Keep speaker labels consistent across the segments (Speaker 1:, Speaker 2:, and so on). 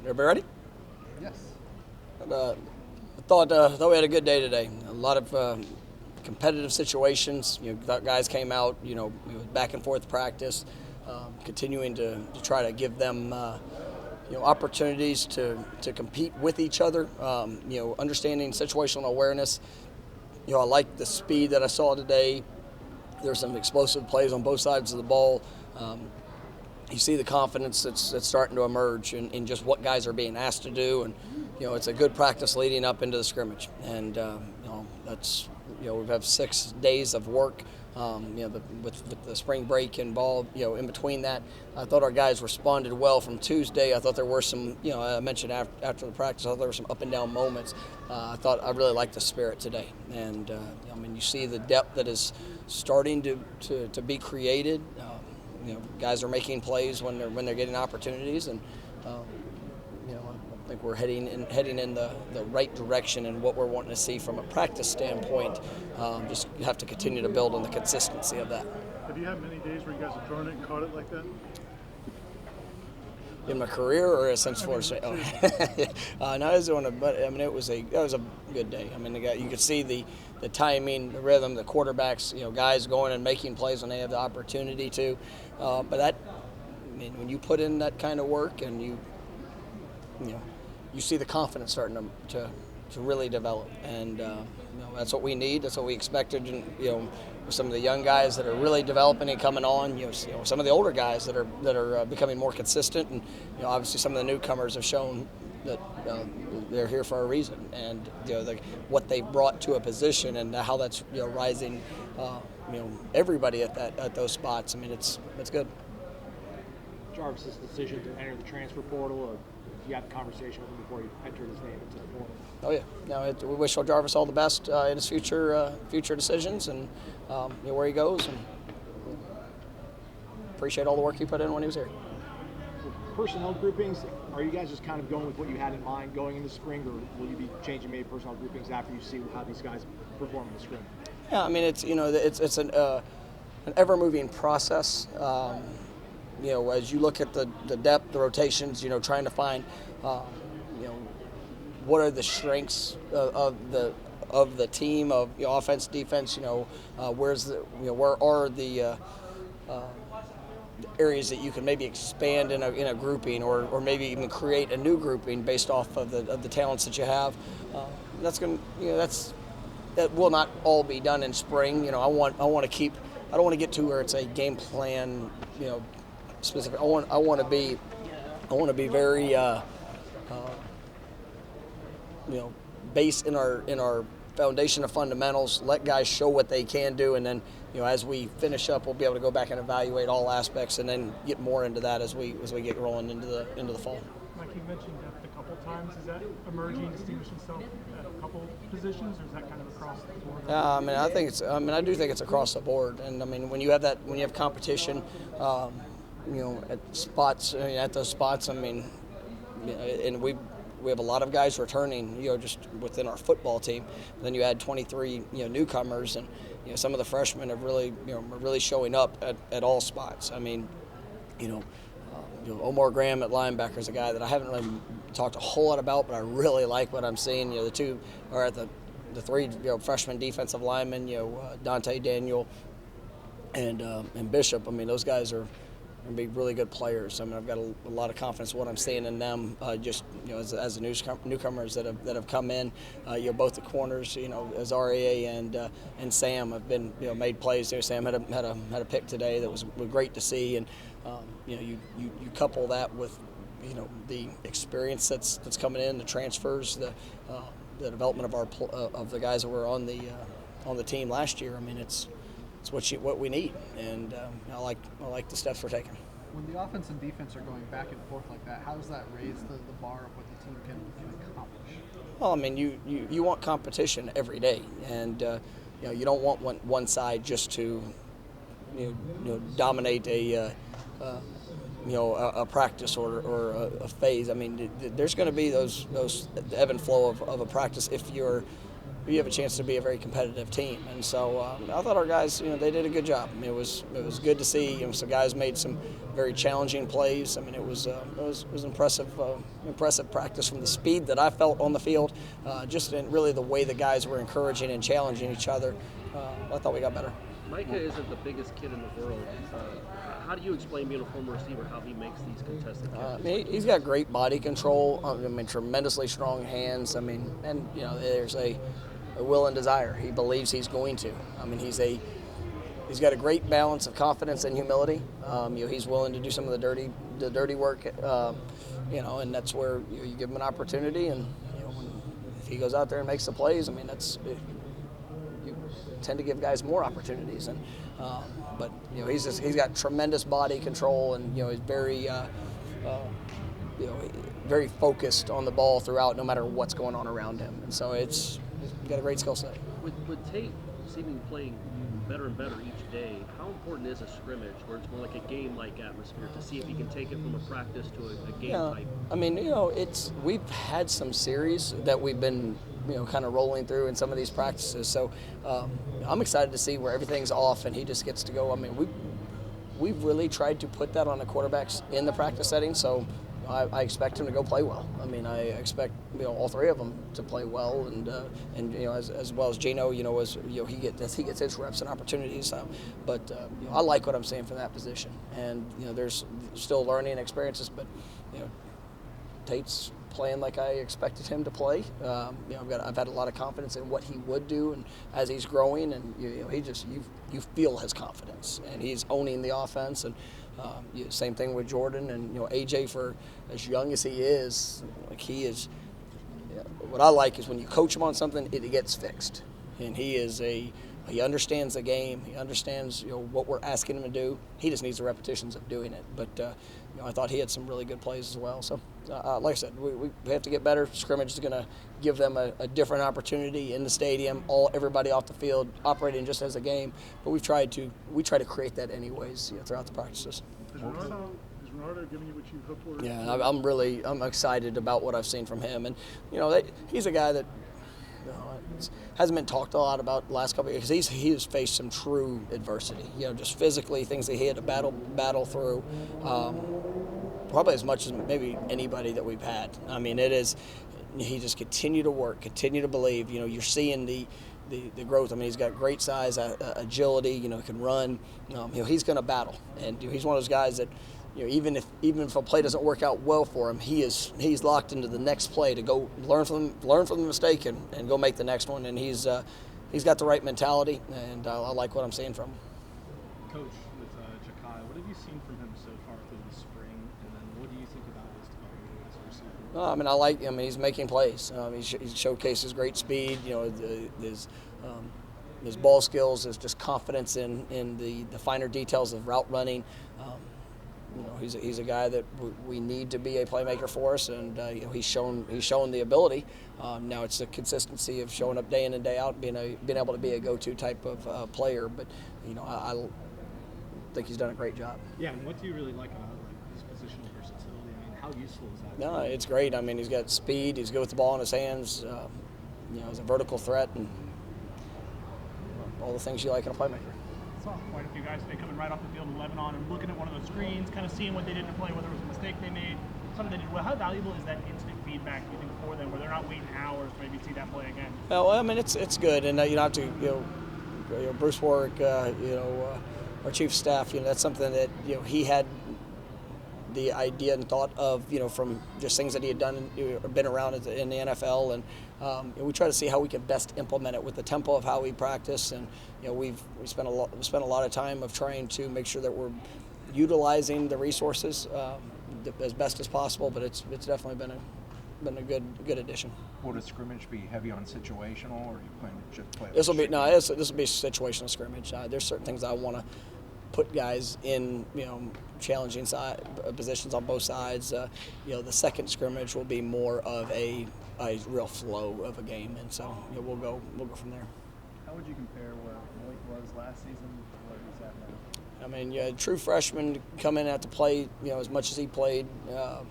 Speaker 1: Everybody ready?
Speaker 2: Yes.
Speaker 1: I thought we had a good day today. A lot of competitive situations. Guys came out. Back and forth practice, continuing to try to give them opportunities to compete with each other. Understanding situational awareness. I like the speed that I saw today. There's some explosive plays on both sides of the ball. You see the confidence that's starting to emerge in just what guys are being asked to do, and it's a good practice leading up into the scrimmage. And that's we have 6 days of work. With the spring break involved, in between that, I thought our guys responded well from Tuesday. I thought there were some, I mentioned after the practice, I thought there were some up and down moments. I really liked the spirit today, and you see the depth that is starting to be created. Guys are making plays when they're getting opportunities, and I think we're heading in the right direction in what we're wanting to see from a practice standpoint. Just have to continue to build on the consistency of that.
Speaker 3: Have you had many days where you guys have thrown it and caught it like that?
Speaker 1: In my career, or since Florida State? No, I was doing it was a good day. You could see the timing, the rhythm, the quarterbacks, guys going and making plays when they have the opportunity to. But that, when you put in that kind of work and you see the confidence starting to really develop, and that's what we need. That's what we expected. And some of the young guys that are really developing and coming on. Some of the older guys that are becoming more consistent, and obviously some of the newcomers have shown that they're here for a reason, and what they brought to a position and how that's rising. Everybody at those spots. It's good.
Speaker 2: Jarvis's decision to enter the transfer portal, or you had a conversation with him before you entered his name into the portal?
Speaker 1: Oh yeah, we wish Jarvis all the best in his future decisions, and where he goes, and appreciate all the work he put in when he was here.
Speaker 2: Personnel groupings, are you guys just kind of going with what you had in mind going into spring, or will you be changing maybe personnel groupings after you see how these guys perform in the spring?
Speaker 1: Yeah, it's an ever-moving process. As you look at the depth, the rotations, trying to find, what are the strengths of the team, of offense, defense. Where are the areas that you can maybe expand in a grouping, or maybe even create a new grouping based off of the talents that you have. That will not all be done in spring. I want to keep. I don't want to get to where it's a game plan, specific. I want to be very based in our foundation of fundamentals. Let guys show what they can do, and then as we finish up, we'll be able to go back and evaluate all aspects, and then get more into that as we get rolling into the fall.
Speaker 3: Mike, you mentioned depth a couple times. Is that emerging, distinguishing itself at a couple positions, or is that kind of across the board?
Speaker 1: I do think it's across the board, and when you have competition, at spots, at those spots, and we have a lot of guys returning, just within our football team. And then you add 23, newcomers, and some of the freshmen have really, are really showing up at all spots. Omar Graham at linebacker is a guy that I haven't really talked a whole lot about, but I really like what I'm seeing. The two are at the three freshman defensive linemen, Dante Daniel and Bishop. Those guys are going to be really good players. I've got a lot of confidence in what I'm seeing in them. As the newcomers that have come in. Both the corners, Azaria and Sam have been made plays. Sam had a pick today that was great to see, and you couple that with the experience that's coming in, the transfers, the development of the guys that were on the team last year. It's what we need, and I like the steps we're taking.
Speaker 4: When the offense and defense are going back and forth like that, how does that raise the bar of what the team can accomplish?
Speaker 1: Well, you want competition every day, and you don't want one side just to dominate a practice or a phase. There's going to be those ebb and flow of a practice if you're you have a chance to be a very competitive team. And so I thought our guys, they did a good job. I mean, it was good to see. Some guys made some very challenging plays. I mean, it was impressive practice from the speed that I felt on the field, just in really the way the guys were encouraging and challenging each other. I thought we got better.
Speaker 5: Mycah isn't the biggest kid in the world. How do you explain being a former receiver, how he makes these contested catches?
Speaker 1: He's got great body control. I mean, tremendously strong hands. I mean, and there's a will and desire. He believes he's going to. I mean, he's got a great balance of confidence and humility. He's willing to do some of the dirty work. And that's where you give him an opportunity, and if he goes out there and makes the plays, I mean, you tend to give guys more opportunities. And but he's got tremendous body control, and he's very very focused on the ball throughout, no matter what's going on around him. And so he's got a great skill set.
Speaker 5: With Tate seeming playing better and better each day, how important is a scrimmage where it's more like a game-like atmosphere to see if he can take it from a practice to a game type?
Speaker 1: I mean, we've had some series that we've been kind of rolling through in some of these practices. So I'm excited to see where everything's off and he just gets to go. I mean, we've really tried to put that on the quarterbacks in the practice setting. So I expect him to go play well. I mean, I expect all three of them to play well, and as well as Gino, as he gets his reps and opportunities. But I like what I'm seeing from that position, and there's still learning experiences, but Tate's playing like I expected him to play. I've had a lot of confidence in what he would do, and as he's growing, and you feel his confidence, and he's owning the offense. And same thing with Jordan, and AJ, for as young as he is, what I like is when you coach him on something, it gets fixed, and he understands the game. He understands what we're asking him to do. He just needs the repetitions of doing it. But I thought he had some really good plays as well. So like I said, we have to get better. Scrimmage is going to give them a different opportunity in the stadium. Everybody off the field operating just as a game. But we try to create that anyways throughout the practices.
Speaker 3: Is Renardo giving you what you hoped for?
Speaker 1: Yeah, I'm excited about what I've seen from him, and he's a guy that hasn't been talked a lot about the last couple of years because he has faced some true adversity. Just physically, things that he had to battle through, probably as much as maybe anybody that we've had. I mean, he just continued to work, continue to believe. You're seeing the growth. I mean, he's got great size, agility. Can run. He's going to battle, and he's one of those guys that, even if a play doesn't work out well for him, he's locked into the next play to go learn from the mistake and go make the next one. And he's got the right mentality, and I like what I'm seeing from him.
Speaker 6: Coach, with Jakai, what have you seen from him so far through the spring, and then what do you think about his development as a receiver?
Speaker 1: He's making plays. He showcases great speed. His ball skills, his just confidence in the finer details of route running. He's a guy that we need to be a playmaker for us, and he's shown the ability. Now it's the consistency of showing up day in and day out, being able to be a go-to type of player. But I think he's done a great job.
Speaker 6: Yeah, and what do you really like about his positional versatility? I mean, how useful is that?
Speaker 1: No, it's great. I mean, he's got speed. He's good with the ball in his hands. He's a vertical threat, and all the things you like in a playmaker.
Speaker 3: I saw quite a few guys today coming right off the field in Lebanon and looking at one of those screens, kind of seeing what they did in play, whether it was a mistake they made, something they did well. How valuable is that instant feedback, do you think, for them, where they're not waiting hours to maybe see that play again?
Speaker 1: Well, I mean, it's good, and you don't have to, Bruce Warwick, our chief of staff, that's something that he had the idea and thought of, from just things that he had done or been around in the NFL, and we try to see how we can best implement it with the tempo of how we practice, and we spent a lot of time of trying to make sure that we're utilizing the resources as best as possible. But it's definitely been a good addition.
Speaker 7: Will the scrimmage be heavy on situational, or are you planning to just play?
Speaker 1: This will be situational scrimmage. There's certain things I want to put guys in, challenging positions on both sides. The second scrimmage will be more of a real flow of a game, and so we'll go from there.
Speaker 6: How would you compare where Mike was last season to where he's at now?
Speaker 1: I mean, true freshman come in at to play, as much as he played, kind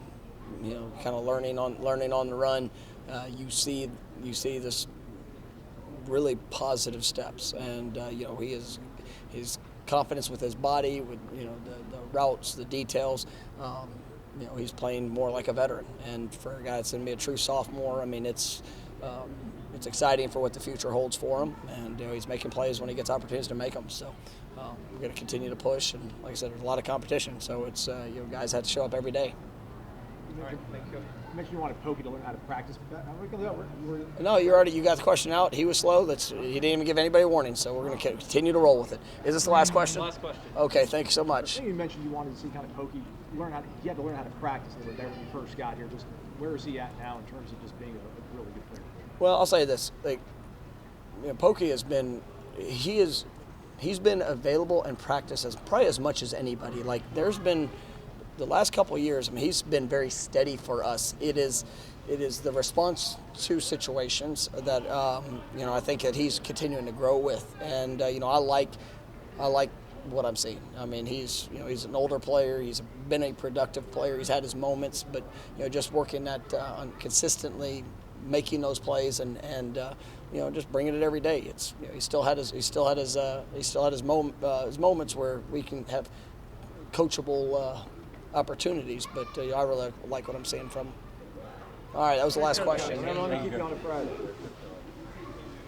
Speaker 1: of learning on the run. You see this really positive steps, and his confidence with his body, with the routes, the details. He's playing more like a veteran, and for a guy that's going to be a true sophomore, I mean, it's exciting for what the future holds for him, and he's making plays when he gets opportunities to make them. So we're going to continue to push, and like I said, there's a lot of competition, so it's guys have to show up every day.
Speaker 2: You mentioned you wanted Pokey to learn how to practice.
Speaker 1: No, you got the question out. He was slow. He didn't even give anybody a warning, so we're going to continue to roll with it. Is this the last question?
Speaker 5: Last question.
Speaker 1: Okay, thank you so much.
Speaker 2: I think you mentioned you wanted to see kind of Pokey he had to learn how to practice a little bit there when he first got here. Just where is he at now in terms of just being a really good player?
Speaker 1: Well, I'll say this: Pokey has been, he's been available and practice probably as much as anybody. Like there's been the last couple of years. I mean, he's been very steady for us. It is the response to situations that I think that he's continuing to grow with, and I like what I'm seeing. I mean, he's an older player. He's been a productive player. He's had his moments, but just working on consistently making those plays and just bringing it every day. It's he still had his moments where we can have coachable opportunities, but I really like what I'm seeing from him. All right, that was the last question.
Speaker 2: Keep going on Friday.